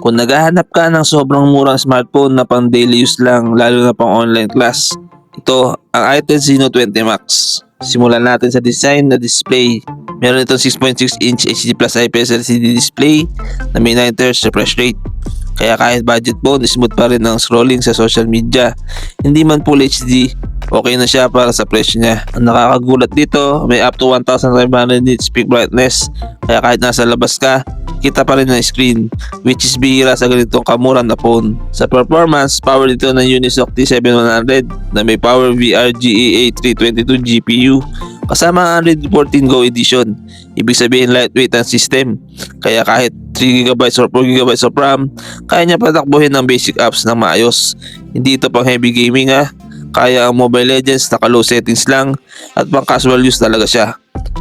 Kung naghahanap ka ng sobrang murang smartphone na pang daily use lang, lalo na pang online class, ito ang Itel Zeno 20 Max. Simulan natin sa design na display. Meron itong 6.6 inch HD Plus IPS LCD display na may 9 Hz refresh rate. Kaya kahit budget phone, smooth pa rin ang scrolling sa social media. Hindi man Full HD, okay na siya para sa presyo niya. Ang nakakagulat dito, may up to 1500 nits peak brightness. Kaya kahit nasa labas ka, kita pa rin ang screen, which is bihira sa ganitong kamura na phone. Sa performance, power dito ng Unisoc T7100 na may Power VR GEA 322 GPU kasama ang Android 14 Go edition. Ibig sabihin lightweight ang system, kaya kahit 3GB or 4GB of RAM, kaya niya patakbuhin ang basic apps ng maayos. Hindi ito pang heavy gaming kaya ang Mobile Legends naka low settings lang at pang casual use talaga siya.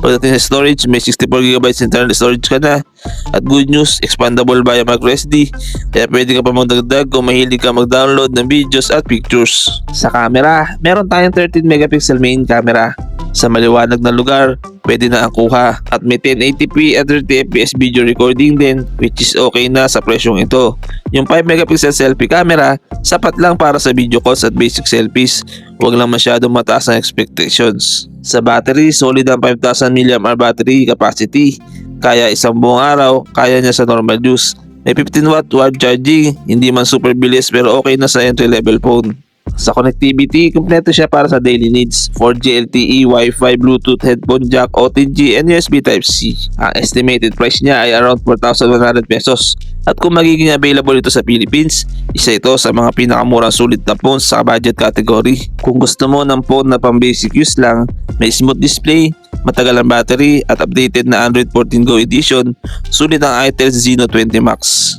Pagdating sa storage, may 64GB internal storage ka na. At good news, expandable via microSD, kaya pwede ka pa magdagdag kung mahilig ka mag-download ng videos at pictures. Sa camera, meron tayong 13 megapixel main camera. Sa maliwanag na lugar, pwede na ang kuha. At may 1080p at 30fps video recording din, which is okay na sa presyong ito. Yung 5 megapixel selfie camera, sapat lang para sa video calls at basic selfies. Huwag lang masyadong mataas ang expectations. Sa battery, solid ang 5000 mAh battery capacity. Kaya isang buong araw, kaya niya sa normal use. May 15W wire charging, hindi man super bilis pero okay na sa entry level phone. Sa connectivity, kumpleto siya para sa daily needs. 4G LTE, Wi-Fi, Bluetooth, headphone jack, OTG, and USB Type-C. Ang estimated price niya ay around 4,100 pesos. At kung magiging available ito sa Philippines, isa ito sa mga pinakamurang sulit na phones sa budget category. Kung gusto mo ng phone na pang basic use lang, may smooth display, matagal ang battery, at updated na Android 14 Go edition, sulit ang Itel Zeno 20 Max.